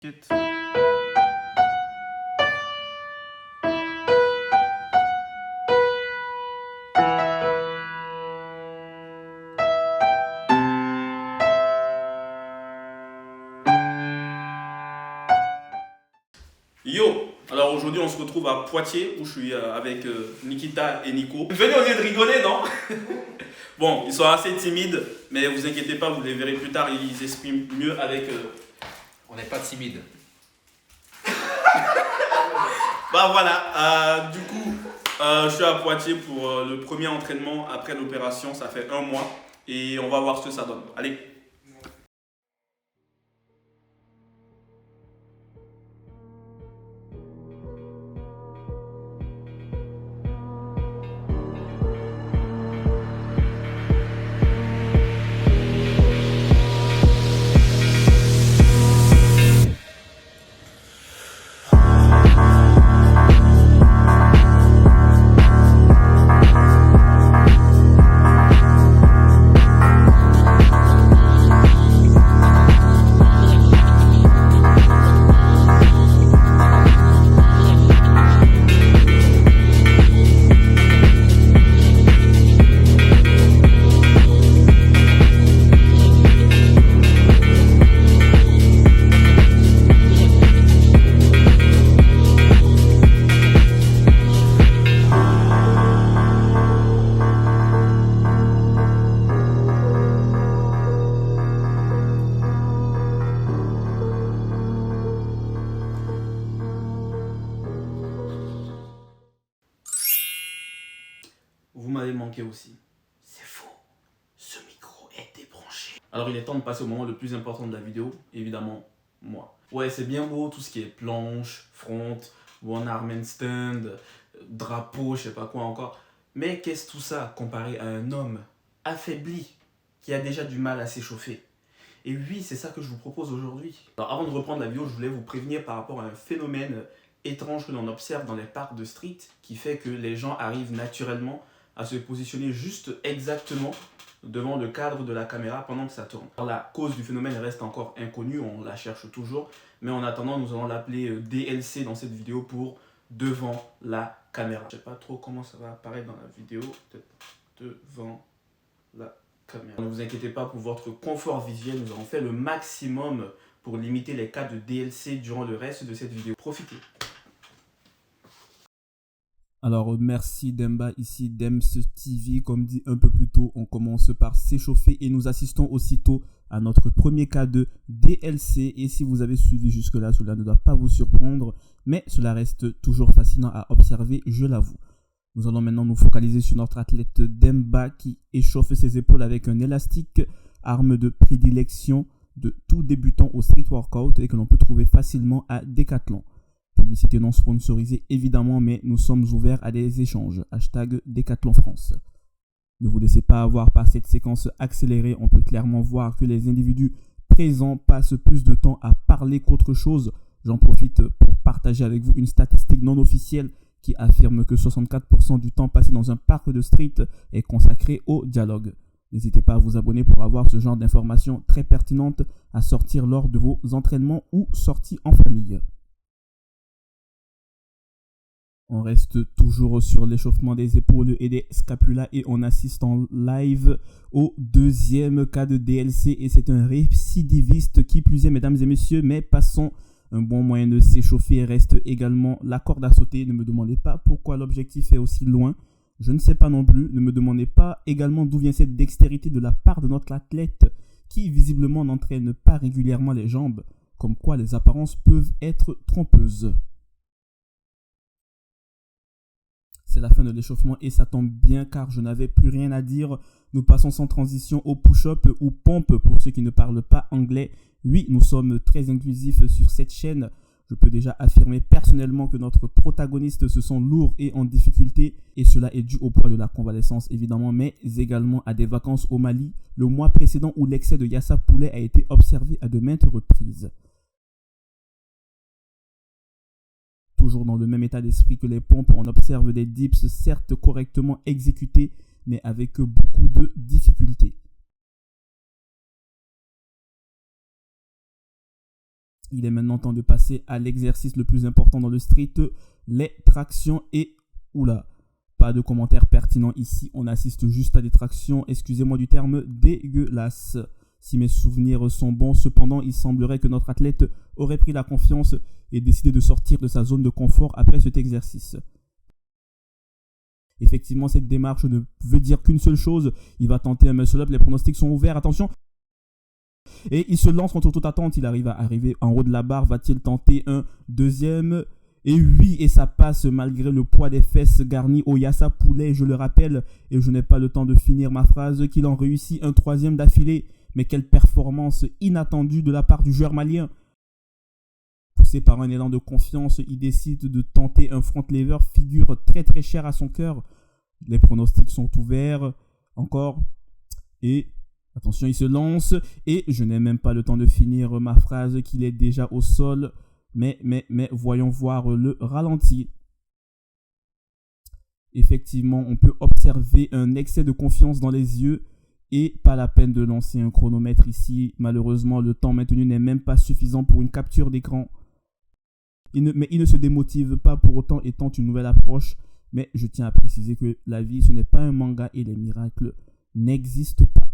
Kit. Yo, alors aujourd'hui on se retrouve à Poitiers où je suis avec Nikita et Nico. Venez au lieu de rigoler, non? Bon, ils sont assez timides, mais vous inquiétez pas, vous les verrez plus tard, ils expriment mieux avec... On n'est pas timide. Bah voilà, du coup, je suis à Poitiers pour le premier entraînement après l'opération, ça fait 1 mois, et on va voir ce que ça donne. Allez. Vous m'avez manqué aussi. C'est faux. Ce micro est débranché. Alors il est temps de passer au moment le plus important de la vidéo, évidemment, moi. Ouais, c'est bien beau tout ce qui est planche, front, one arm handstand, drapeau, je sais pas quoi encore. Mais qu'est-ce tout ça comparé à un homme affaibli qui a déjà du mal à s'échauffer? Et oui, c'est ça que je vous propose aujourd'hui. Alors avant de reprendre la vidéo, je voulais vous prévenir par rapport à un phénomène étrange que l'on observe dans les parcs de street qui fait que les gens arrivent naturellement à se positionner juste exactement devant le cadre de la caméra pendant que ça tourne. Alors, la cause du phénomène reste encore inconnue, on la cherche toujours, mais en attendant, nous allons l'appeler DLC dans cette vidéo pour devant la caméra. Je sais pas trop comment ça va apparaître dans la vidéo, peut-être devant la caméra. Ne vous inquiétez pas, pour votre confort visuel, nous avons fait le maximum pour limiter les cas de DLC durant le reste de cette vidéo. Profitez. Alors merci Demba, ici Dems TV, comme dit un peu plus tôt, on commence par s'échauffer et nous assistons aussitôt à notre premier cas de DLC. Et si vous avez suivi jusque là, cela ne doit pas vous surprendre, mais cela reste toujours fascinant à observer, je l'avoue. Nous allons maintenant nous focaliser sur notre athlète Demba qui échauffe ses épaules avec un élastique, arme de prédilection de tout débutant au street workout et que l'on peut trouver facilement à Decathlon. Publicité non sponsorisée évidemment, mais nous sommes ouverts à des échanges. Hashtag Decathlon France. Ne vous laissez pas avoir par cette séquence accélérée. On peut clairement voir que les individus présents passent plus de temps à parler qu'autre chose. J'en profite pour partager avec vous une statistique non officielle qui affirme que 64% du temps passé dans un parc de street est consacré au dialogue. N'hésitez pas à vous abonner pour avoir ce genre d'informations très pertinentes à sortir lors de vos entraînements ou sorties en famille. On reste toujours sur l'échauffement des épaules et des scapulas et on assiste en live au deuxième cas de DLC et c'est un récidiviste qui plus est, mesdames et messieurs, mais passons. Un bon moyen de s'échauffer reste également la corde à sauter. Ne me demandez pas pourquoi l'objectif est aussi loin. Je ne sais pas non plus. Ne me demandez pas également d'où vient cette dextérité de la part de notre athlète qui visiblement n'entraîne pas régulièrement les jambes, comme quoi les apparences peuvent être trompeuses. C'est la fin de l'échauffement et ça tombe bien car je n'avais plus rien à dire. Nous passons sans transition au push-up ou pompe pour ceux qui ne parlent pas anglais. Oui, nous sommes très inclusifs sur cette chaîne. Je peux déjà affirmer personnellement que notre protagoniste se sent lourd et en difficulté et cela est dû au poids de la convalescence évidemment, mais également à des vacances au Mali, le mois précédent où l'excès de Yassa Poulet a été observé à de maintes reprises. Toujours dans le même état d'esprit que les pompes, on observe des dips certes correctement exécutés, mais avec beaucoup de difficultés. Il est maintenant temps de passer à l'exercice le plus important dans le street, les tractions. Et oula, pas de commentaires pertinents ici, on assiste juste à des tractions, excusez-moi du terme, dégueulasses. Si mes souvenirs sont bons, cependant, il semblerait que notre athlète aurait pris la confiance et décidé de sortir de sa zone de confort après cet exercice. Effectivement, cette démarche ne veut dire qu'une seule chose, il va tenter un muscle-up, les pronostics sont ouverts, attention. Et il se lance contre toute attente, il arrive à arriver en haut de la barre, va-t-il tenter un deuxième? Et oui, et ça passe malgré le poids des fesses garnies au Yassa poulet, je le rappelle, et je n'ai pas le temps de finir ma phrase, qu'il en réussit un troisième d'affilée. Mais quelle performance inattendue de la part du joueur malien. Poussé par un élan de confiance, il décide de tenter un front lever, figure très très cher à son cœur. Les pronostics sont ouverts, encore, et attention, il se lance, et je n'ai même pas le temps de finir ma phrase qu'il est déjà au sol, mais voyons voir le ralenti. Effectivement, on peut observer un excès de confiance dans les yeux, et pas la peine de lancer un chronomètre ici. Malheureusement, le temps maintenu n'est même pas suffisant pour une capture d'écran. Mais il ne se démotive pas pour autant et tente une nouvelle approche. Mais je tiens à préciser que la vie, ce n'est pas un manga et les miracles n'existent pas.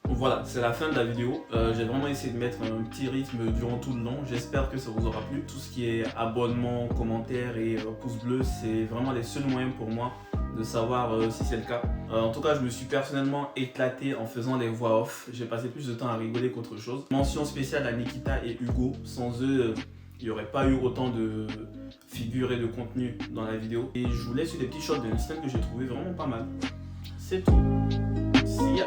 Voilà, c'est la fin de la vidéo. J'ai vraiment essayé de mettre un petit rythme durant tout le long. J'espère que ça vous aura plu. Tout ce qui est abonnement, commentaires et pouce bleu, c'est vraiment les seuls moyens pour moi de savoir si c'est le cas. En tout cas, je me suis personnellement éclaté en faisant les voix off. J'ai passé plus de temps à rigoler qu'autre chose. Mention spéciale à Nikita et Hugo. Sans eux, il n'y aurait pas eu autant de figures et de contenu dans la vidéo. Et je vous laisse sur des petits shots de Einstein que j'ai trouvé vraiment pas mal. C'est tout. See ya.